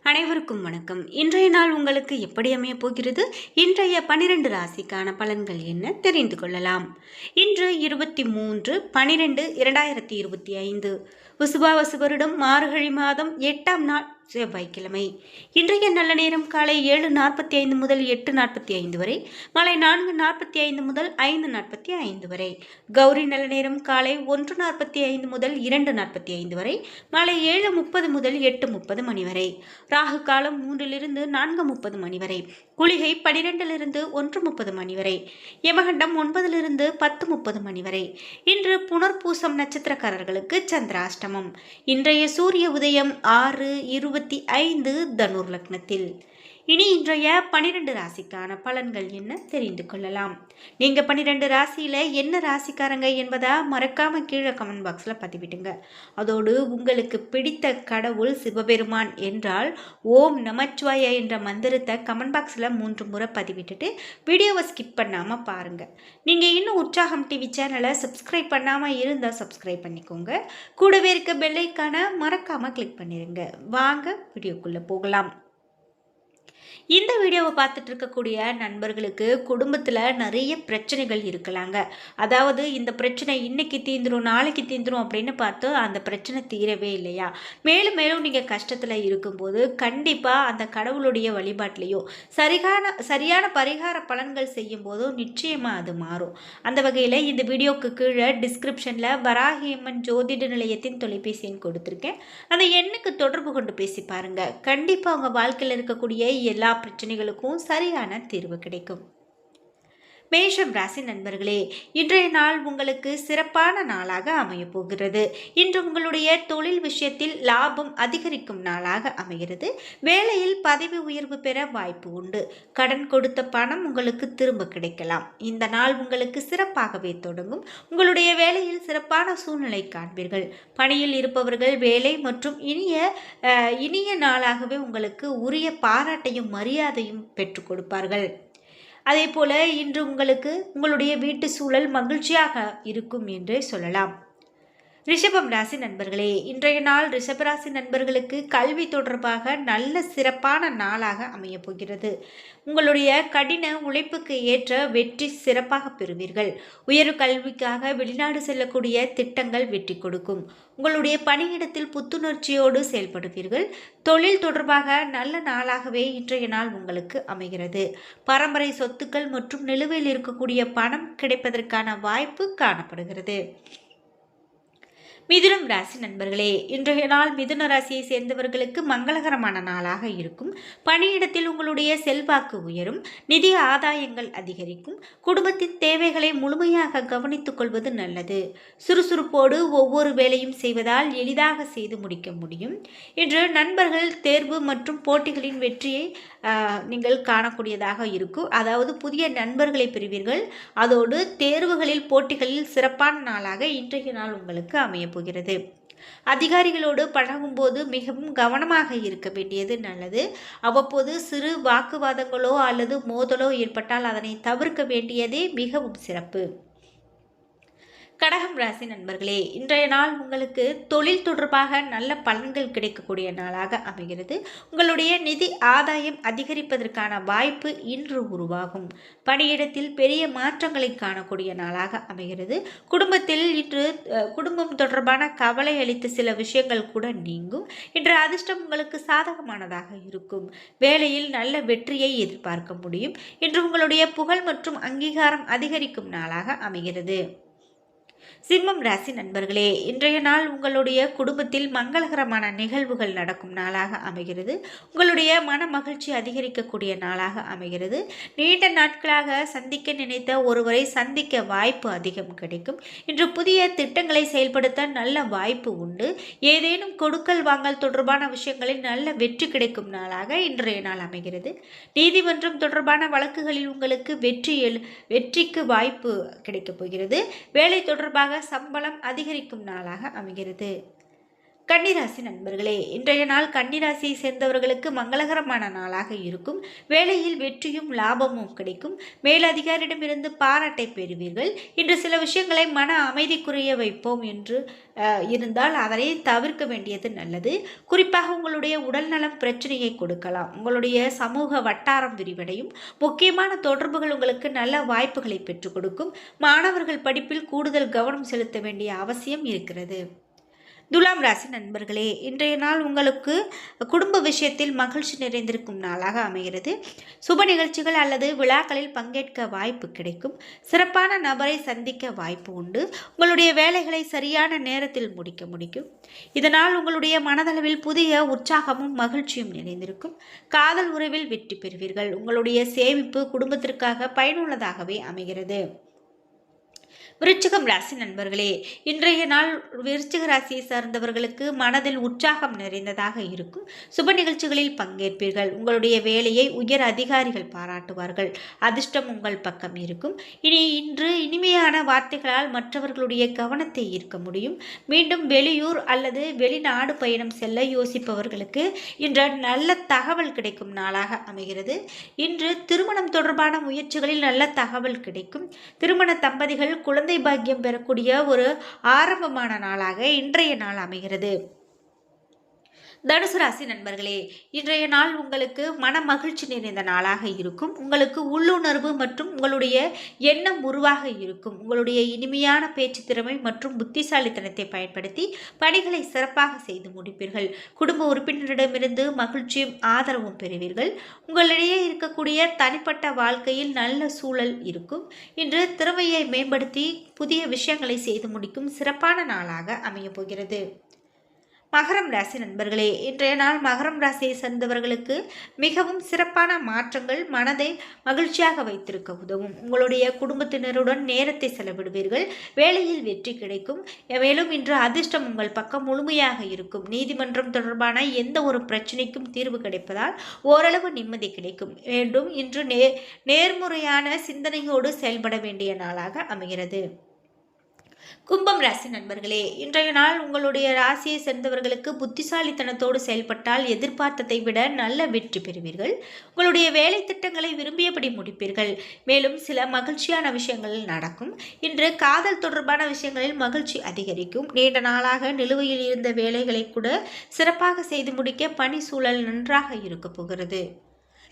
அனைவருக்கும் வணக்கம். இன்றைய நாள் உங்களுக்கு எப்படி அமைய போகிறது? இன்றைய 12 ராசிக்கான பலன்கள் என்ன தெரிந்து கொள்ளலாம். இன்று 23/12/2025 விசுவாவசு வருடம் மார்கழி மாதம் 8ஆம் நாள் செவ்வாய்க்கிழமை. இன்றைய நல்ல நேரம் காலை 7:45 முதல் 8:45 வரை, மாலை 4:45 முதல் 5:45 வரை. கௌரி நல்ல நேரம் காலை 1:45 முதல் 2:45 வரை, மாலை 7:30 முதல் 8:30 மணி வரை. ராகு காலம் 3 4:30 மணி வரை. குளிகை 12 1:30 மணி வரை. யமகண்டம் 9 10:30 மணி வரை. இன்று புனர்பூசம் நட்சத்திரக்காரர்களுக்கு சந்திராஷ்டமம். இன்றைய சூரிய உதயம் 6:25 தனுர் லக்னத்தில். இனி இன்றைய 12 ராசிக்கான பலன்கள் என்ன தெரிந்து கொள்ளலாம். நீங்க 12 ராசியில என்ன ராசிக்காரங்க என்பதை மறக்காம கீழே கமெண்ட் பாக்ஸ்ல பதிவிடுங்க. அதோடு உங்களுக்கு பிடித்த கடவுள் சிவபெருமான் என்றால் ஓம் நமச்சிவாய என்ற மந்திரத்தை கமெண்ட் பாக்ஸ்ல 3 முறை பதிவிட்டுட்டு வீடியோவை ஸ்கிப் பண்ணாம பாருங்க. நீங்க இன்னும் உற்சாகம் டிவி சேனலை சப்ஸ்கிரைப் பண்ணாம இருந்தா சப்ஸ்கிரைப் பண்ணிக்கோங்க. கூடவே இருக்க பெல் ஐகானை மறக்காம கிளிக் பண்ணிருங்க. வாங்க வீடியோக்குள்ள போகலாம். இந்த வீடியோவை பார்த்துட்டு இருக்கக்கூடிய நண்பர்களுக்கு குடும்பத்தில் நிறைய பிரச்சனைகள் இருக்கலாங்க. அதாவது இந்த பிரச்சனை இன்னைக்கு தீந்துரும் நாளைக்கு தீந்துரும் அப்படின்னு பார்த்து அந்த பிரச்சனை தீரவே இல்லையா? மேலும் மேலும் நீங்கள் கஷ்டத்தில் இருக்கும்போது கண்டிப்பாக அந்த கடவுளுடைய வழிபாட்டிலையோ சரியான பரிகார பலன்கள் செய்யும் போதோ நிச்சயமாக அது மாறும். அந்த வகையில் இந்த வீடியோக்கு கீழே டிஸ்கிரிப்ஷனில் வராகியம்மன் ஜோதிட நிலையத்தின் தொலைபேசி எண் கொடுத்துருக்கேன். அந்த எண்ணுக்கு தொடர்பு கொண்டு பேசி பாருங்கள். கண்டிப்பாக உங்கள் வாழ்க்கையில் இருக்கக்கூடிய எல்லா பிரச்சனைகளுக்கும் சரியான தீர்வு கிடைக்கும். மேஷம் ராசி நண்பர்களே, இன்றைய நாள் உங்களுக்கு சிறப்பான நாளாக அமைய போகிறது. இன்று உங்களுடைய தொழில் விஷயத்தில் லாபம் அதிகரிக்கும் நாளாக அமைகிறது. வேலையில் பதவி உயர்வு பெற வாய்ப்பு உண்டு. கடன் கொடுத்த பணம் உங்களுக்கு திரும்ப கிடைக்கலாம். இந்த நாள் உங்களுக்கு சிறப்பாகவே தொடங்கும். உங்களுடைய வேலையில் சிறப்பான சூழ்நிலை காண்பீர்கள். பணியில் இருப்பவர்கள் வேலை மற்றும் இனிய நாளாகவே உங்களுக்கு உரிய பாராட்டையும் மரியாதையும் பெற்றுக் கொடுப்பார்கள். அதே போல இன்று உங்களுடைய வீட்டு சூழல் மகிழ்ச்சியாக இருக்கும் என்றே சொல்லலாம். ரிஷபம் ராசி நண்பர்களே, இன்றைய நாள் ரிஷபராசி நண்பர்களுக்கு கல்வி தொடர்பாக நல்ல சிறப்பான நாளாக அமைய போகிறது. உங்களுடைய கடின உழைப்புக்கு ஏற்ற வெற்றி சிறப்பாக பெறுவீர்கள். உயர் கல்விக்காக வெளிநாடு செல்லக்கூடிய திட்டங்கள் வெற்றி கொடுக்கும். உங்களுடைய பணியிடத்தில் புத்துணர்ச்சியோடு செயல்படுவீர்கள். தொழில் தொடர்பாக நல்ல நாளாகவே இன்றைய நாள் உங்களுக்கு அமைகிறது. பரம்பரை சொத்துக்கள் மற்றும் நிலுவையில் இருக்கக்கூடிய பணம் கிடைப்பதற்கான வாய்ப்பு காணப்படுகிறது. மிதுனம் ராசி நண்பர்களே, இன்றைய நாள் மிதுன ராசியை சேர்ந்தவர்களுக்கு மங்களகரமான நாளாக இருக்கும். பணியிடத்தில் உங்களுடைய செல்வாக்கு உயரும். நிதி ஆதாயங்கள் அதிகரிக்கும். குடும்பத்தின் தேவைகளை முழுமையாக கவனித்துக் கொள்வது நல்லது. சுறுசுறுப்போடு ஒவ்வொரு வேலையும் செய்வதால் எளிதாக செய்து முடிக்க முடியும். இன்று நண்பர்கள் தேர்வு மற்றும் போட்டிகளின் வெற்றியை நீங்கள் காணக்கூடியதாக இருக்கும். அதாவது புதிய நண்பர்களை பெறுவீர்கள். அதோடு தேர்வுகளில் போட்டிகளில் சிறப்பான நாளாக இன்றைய நாள் உங்களுக்கு அமைய போகிறது. அதிகாரிகளோடு பழகும்போது மிகவும் கவனமாக இருக்க வேண்டியது நல்லது. அவ்வப்போது சிறு வாக்குவாதங்களோ அல்லது மோதலோ ஏற்பட்டால் அதனை தவிர்க்க வேண்டியதே மிகவும் சிறப்பு. கடகம் ராசி நண்பர்களே, இன்றைய நாள் உங்களுக்கு தொழில் தொடர்பாக நல்ல பலன்கள் கிடைக்கக்கூடிய நாளாக அமைகிறது. உங்களுடைய நிதி ஆதாயம் அதிகரிப்பதற்கான வாய்ப்பு இன்று உருவாகும். பணியிடத்தில் பெரிய மாற்றங்களை காணக்கூடிய நாளாக அமைகிறது. குடும்பத்தில் இன்று குடும்பம் தொடர்பான கவலை அளித்த சில விஷயங்கள் கூட நீங்கும். இன்று அதிர்ஷ்டம் உங்களுக்கு சாதகமானதாக இருக்கும். வேலையில் நல்ல வெற்றியை எதிர்பார்க்க முடியும். இன்று உங்களுடைய புகழ் மற்றும் அங்கீகாரம் அதிகரிக்கும் நாளாக அமைகிறது. சிம்மம் ராசி நண்பர்களே, இன்றைய நாள் உங்களுடைய குடும்பத்தில் மங்களகரமான நிகழ்வுகள் நடக்கும் நாளாக அமைகிறது. உங்களுடைய மன மகிழ்ச்சி அதிகரிக்கக்கூடிய நாளாக அமைகிறது. நீண்ட நாட்களாக சந்திக்க நினைத்த ஒருவரை சந்திக்க வாய்ப்பு அதிகம் கிடைக்கும். இன்று புதிய திட்டங்களை செயல்படுத்த நல்ல வாய்ப்பு உண்டு. ஏதேனும் கொடுக்கல் வாங்கல் தொடர்பான விஷயங்களில் நல்ல வெற்றி கிடைக்கும் நாளாக இன்றைய நாள் அமைகிறது. நீதிமன்றம் தொடர்பான வழக்குகளில் உங்களுக்கு வெற்றிக்கு வாய்ப்பு கிடைக்கப் போகிறது. வேலை தொடர்பாக சம்பளம் அதிகரிக்கும் நாளாக அமைகிறது. கன்னிராசி நண்பர்களே, இன்றைய நாள் கன்னிராசியை சேர்ந்தவர்களுக்கு மங்களகரமான நாளாக இருக்கும். வேலையில் வெற்றியும் லாபமும் கிடைக்கும். மேலதிகாரியிடமிருந்து பாராட்டை பெறுவீர்கள். இன்று சில விஷயங்களை மன அமைதிக்குரிய வைப்போம் என்று இருந்தால் அதனை தவிர்க்க வேண்டியது நல்லது. குறிப்பாக உங்களுடைய உடல்நலம் பிரச்சனையை கொடுக்கலாம். உங்களுடைய சமூக வட்டாரம் விரிவடையும். முக்கியமான தொடர்புகள் உங்களுக்கு நல்ல வாய்ப்புகளை பெற்றுக் கொடுக்கும். மாணவர்கள் படிப்பில் கூடுதல் கவனம் செலுத்த வேண்டிய அவசியம் இருக்கிறது. துலாம் ராசி நண்பர்களே, இன்றைய நாள் உங்களுக்கு குடும்ப விஷயத்தில் மகிழ்ச்சி நிறைந்திருக்கும் நாளாக அமைகிறது. சுப நிகழ்ச்சிகள் அல்லது விழாக்களில் பங்கேற்க வாய்ப்பு கிடைக்கும். சிறப்பான நபரை சந்திக்க வாய்ப்பு உண்டு. உங்களுடைய வேலைகளை சரியான நேரத்தில் முடிக்கும். இதனால் உங்களுடைய மனதளவில் புதிய உற்சாகமும் மகிழ்ச்சியும் நிறைந்திருக்கும். காதல் உறவில் வெற்றி பெறுவீர்கள். உங்களுடைய சேமிப்பு குடும்பத்திற்காக பயனுள்ளதாகவே அமைகிறது. விருச்சிகம் ராசி நண்பர்களே, இன்றைய நாள் விருச்சிக ராசியை சார்ந்தவர்களுக்கு மனதில் உற்சாகம் நிறைந்ததாக இருக்கும். சுப நிகழ்ச்சிகளில் பங்கேற்பீர்கள். உங்களுடைய வேலையை உயர் அதிகாரிகள் பாராட்டுவார்கள். அதிர்ஷ்டம் உங்கள் பக்கம் இருக்கும். இன்று இனிமையான வார்த்தைகளால் மற்றவர்களுடைய கவனத்தை ஈர்க்க முடியும். மீண்டும் வெளியூர் அல்லது வெளிநாடு பயணம் செல்ல யோசிப்பவர்களுக்கு இன்று நல்ல தகவல் கிடைக்கும் நாளாக அமைகிறது. இன்று திருமணம் தொடர்பான முயற்சிகளில் நல்ல தகவல் கிடைக்கும். திருமண தம்பதிகள் குழந்தை பாக்கியம் பெறக்கூடிய ஒரு ஆரம்பமான நாளாக இன்றைய நாள் அமைகிறது. தனுசு ராசி நண்பர்களே, இன்றைய நாள் உங்களுக்கு மன மகிழ்ச்சி நிறைந்த நாளாக இருக்கும். உங்களுக்கு உள்ளுணர்வு மற்றும் உங்களுடைய எண்ணம் உருவாக இருக்கும். உங்களுடைய இனிமையான பேச்சு திறமை மற்றும் புத்திசாலித்தனத்தை பயன்படுத்தி பணிகளை சிறப்பாக செய்து முடிப்பீர்கள். குடும்ப உறுப்பினரிடமிருந்து மகிழ்ச்சியும் ஆதரவும் பெறுவீர்கள். உங்களிடையே இருக்கக்கூடிய தனிப்பட்ட வாழ்க்கையில் நல்ல சூழல் இருக்கும். இன்று திறமையை மேம்படுத்தி புதிய விஷயங்களை செய்து முடிக்கும் சிறப்பான நாளாக அமையப் போகிறது. மகரம் ராசி நண்பர்களே, இன்றைய நாள் மகரம் ராசியை சேர்ந்தவர்களுக்கு மிகவும் சிறப்பான மாற்றங்கள் மனதை மகிழ்ச்சியாக வைத்திருக்க உதவும். உங்களுடைய குடும்பத்தினருடன் நேரத்தை செலவிடுவீர்கள். வேலையில் வெற்றி கிடைக்கும். மேலும் இன்று அதிர்ஷ்டம் உங்கள் பக்கம் முழுமையாக இருக்கும். நீதிமன்றம் தொடர்பான எந்த ஒரு பிரச்சனைக்கும் தீர்வு கிடைப்பதால் ஓரளவு நிம்மதி கிடைக்கும். மீண்டும் இன்று நேர்முறையான சிந்தனையோடு செயல்பட வேண்டிய நாளாக அமைகிறது. கும்பம் ராசி நண்பர்களே, இன்றைய நாள் உங்களுடைய ராசியை சேர்ந்தவர்களுக்கு புத்திசாலித்தனத்தோடு செயல்பட்டால் எதிர்பார்த்ததை விட நல்ல வெற்றி பெறுவீர்கள். உங்களுடைய வேலை திட்டங்களை விரும்பியபடி முடிப்பீர்கள். மேலும் சில மகிழ்ச்சியான விஷயங்கள் நடக்கும். இன்று காதல் தொடர்பான விஷயங்களில் மகிழ்ச்சி அதிகரிக்கும். நீண்ட நாளாக நிலுவையில் இருந்த வேலைகளை கூட சிறப்பாக செய்து முடிக்க பணி சூழல் நன்றாக இருக்க போகிறது.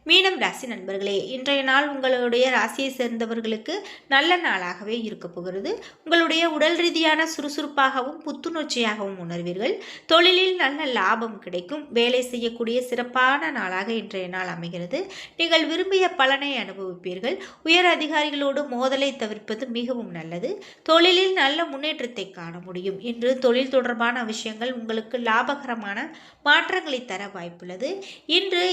மீனம் ராசி நண்பர்களே, இன்றைய நாள் உங்களுடைய ராசியை சேர்ந்தவர்களுக்கு நல்ல நாளாகவே இருக்க போகிறது. உங்களுடைய உடல் ரீதியான சுறுசுறுப்பாகவும் புத்துணர்ச்சியாகவும் உணர்வீர்கள். தொழிலில் நல்ல லாபம் கிடைக்கும். வேலை செய்யக்கூடிய சிறப்பான நாளாக இன்றைய நாள் அமைகிறது. நீங்கள் விரும்பிய பலனை அனுபவிப்பீர்கள். உயர் அதிகாரிகளோடு மோதலை தவிர்ப்பது மிகவும் நல்லது. தொழிலில் நல்ல முன்னேற்றத்தை காண முடியும். இன்று தொழில் தொடர்பான விஷயங்கள் உங்களுக்கு லாபகரமான மாற்றங்களை தர வாய்ப்புள்ளது. இன்று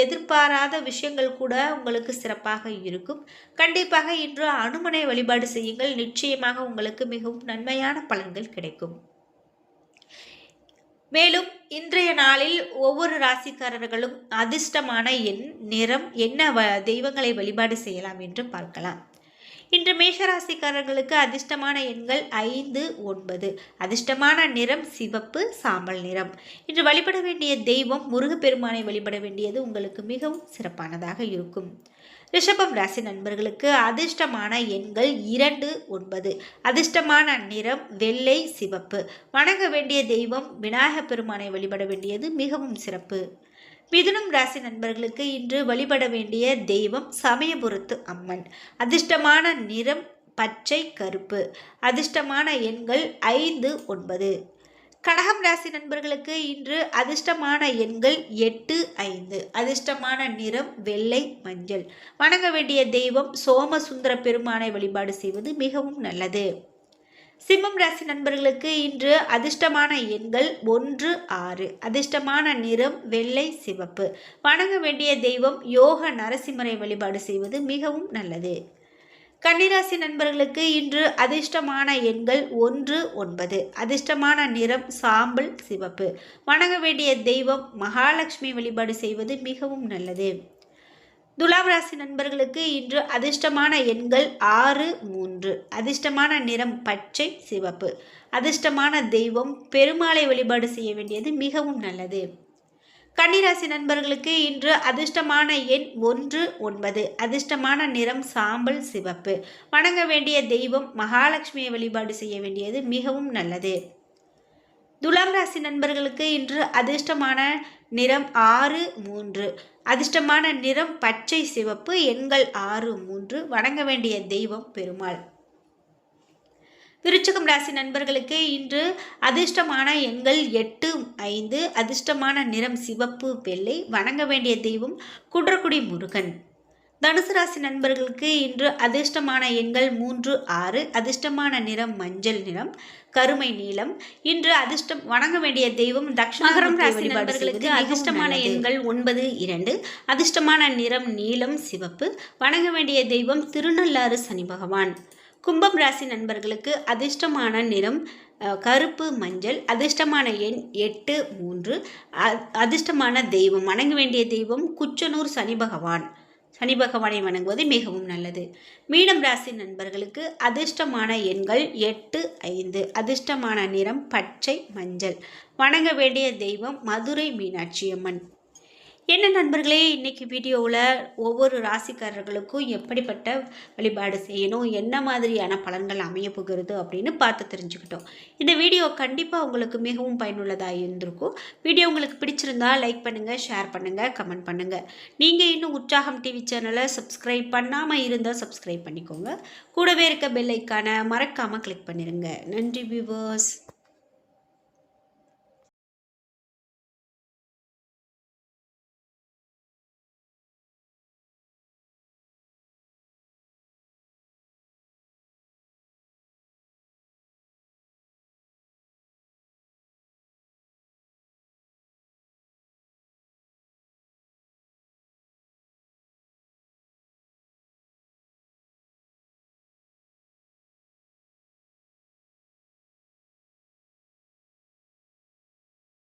எதிர்பாராத விஷயங்கள் கூட உங்களுக்கு சிறப்பாக இருக்கும். கண்டிப்பாக இன்று அனுமனை வழிபாடு செய்யுங்கள். நிச்சயமாக உங்களுக்கு மிகவும் நன்மையான பலன்கள் கிடைக்கும். மேலும் இன்றைய நாளில் ஒவ்வொரு ராசிக்காரர்களும் அதிர்ஷ்டமான எண், நிறம், என்ன தெய்வங்களை வழிபாடு செய்யலாம் என்று பார்க்கலாம். இன்று மேஷராசிக்காரர்களுக்கு அதிர்ஷ்டமான எண்கள் 5, 9. அதிர்ஷ்டமான நிறம் சிவப்பு, சாம்பல் நிறம். இன்று வழிபட வேண்டிய தெய்வம் முருகப்பெருமானை வழிபட வேண்டியது உங்களுக்கு மிகவும் சிறப்பானதாக இருக்கும். ரிஷபம் ராசி நண்பர்களுக்கு அதிர்ஷ்டமான எண்கள் 2, 9. அதிர்ஷ்டமான நிறம் வெள்ளை, சிவப்பு. வணங்க வேண்டிய தெய்வம் விநாயகப் பெருமானை வழிபட வேண்டியது மிகவும் சிறப்பு. மிதுனம் ராசி நண்பர்களுக்கு இன்று வழிபட வேண்டிய தெய்வம் சமயபுரத்து அம்மன். அதிர்ஷ்டமான நிறம் பச்சை, கருப்பு. அதிர்ஷ்டமான எண்கள் 5, 9. கடகம் ராசி நண்பர்களுக்கு இன்று அதிர்ஷ்டமான எண்கள் 8, 5. அதிர்ஷ்டமான நிறம் வெள்ளை, மஞ்சள். வணங்க வேண்டிய தெய்வம் சோமசுந்தர பெருமானை வழிபாடு செய்வது மிகவும் நல்லது. சிம்மம் ராசி நண்பர்களுக்கு இன்று அதிர்ஷ்டமான எண்கள் 1, 6. அதிர்ஷ்டமான நிறம் வெள்ளை, சிவப்பு. வணங்க வேண்டிய தெய்வம் யோக நரசிம்மரை வழிபாடு செய்வது மிகவும் நல்லது. கன்னிராசி நண்பர்களுக்கு இன்று அதிர்ஷ்டமான எண்கள் 1, 9. அதிர்ஷ்டமான நிறம் சாம்பல், சிவப்பு. வணங்க வேண்டிய தெய்வம் மகாலட்சுமி வழிபாடு செய்வது மிகவும் நல்லது. துலாம் ராசி நண்பர்களுக்கு இன்று அதிர்ஷ்டமான எண்கள் 6, 3. அதிர்ஷ்டமான நிறம் பச்சை சிவப்பு. அதிர்ஷ்டமான தெய்வம் பெருமாளை வழிபாடு செய்ய வேண்டியது மிகவும் நல்லது. கன்னிராசி நண்பர்களுக்கு இன்று அதிர்ஷ்டமான எண் 1, 9. அதிர்ஷ்டமான நிறம் சாம்பல் சிவப்பு. வணங்க வேண்டிய தெய்வம் மகாலட்சுமியை வழிபாடு செய்ய வேண்டியது மிகவும் நல்லது. துலாம் ராசி நண்பர்களுக்கு இன்று அதிர்ஷ்டமான நிறம் 6, 3. அதிர்ஷ்டமான நிறம் பச்சை சிவப்பு. எண்கள் 6, 3. வணங்க வேண்டிய தெய்வம் பெருமாள். விருச்சிகம் ராசி நண்பர்களுக்கு இன்று அதிர்ஷ்டமான எண்கள் 8, 5. அதிர்ஷ்டமான நிறம் சிவப்பு வெள்ளை. வணங்க வேண்டிய தெய்வம் குன்றக்குடி முருகன். தனுசு ராசி நண்பர்களுக்கு இன்று அதிர்ஷ்டமான எண்கள் 3, 6. அதிர்ஷ்டமான நிறம் மஞ்சள் நிறம் கருமை நீலம். இன்று வணங்க வேண்டிய தெய்வம் மகரம் ராசி நண்பர்களுக்கு அதிர்ஷ்டமான எண்கள் 9, 2. அதிர்ஷ்டமான நிறம் நீலம் சிவப்பு. வணங்க வேண்டிய தெய்வம் திருநள்ளாறு சனி பகவான். கும்பம் ராசி நண்பர்களுக்கு அதிர்ஷ்டமான நிறம் கருப்பு மஞ்சள். அதிர்ஷ்டமான எண் 8, 3. அதிர்ஷ்டமான தெய்வம் வணங்க வேண்டிய தெய்வம் குச்சனூர் சனி பகவான். சனி பகவானை வணங்குவது மிகவும் நல்லது. மீனம் ராசி நண்பர்களுக்கு அதிர்ஷ்டமான எண்கள் 8, 5. அதிர்ஷ்டமான நிறம் பச்சை மஞ்சள். வணங்க வேண்டிய தெய்வம் மதுரை மீனாட்சி அம்மன். என்ன நண்பர்களே, இன்றைக்கி வீடியோவில் ஒவ்வொரு ராசிக்காரர்களுக்கும் எப்படிப்பட்ட வழிபாடு செய்யணும், என்ன மாதிரியான பலன்கள் அமைய போகிறது அப்படின்னு பார்த்து தெரிஞ்சுக்கிட்டோம். இந்த வீடியோ கண்டிப்பாக உங்களுக்கு மிகவும் பயனுள்ளதாக இருந்திருக்கும். வீடியோ உங்களுக்கு பிடிச்சிருந்தா லைக் பண்ணுங்கள், ஷேர் பண்ணுங்கள், கமெண்ட் பண்ணுங்கள். நீங்கள் இன்னும் உற்சாகம் டிவி சேனலை சப்ஸ்கிரைப் பண்ணாமல் இருந்தால் சப்ஸ்கிரைப் பண்ணிக்கோங்க. கூடவே இருக்க பெல் ஐக்கானை மறக்காமல் கிளிக் பண்ணிடுங்க. நன்றி வியூவர்ஸ்.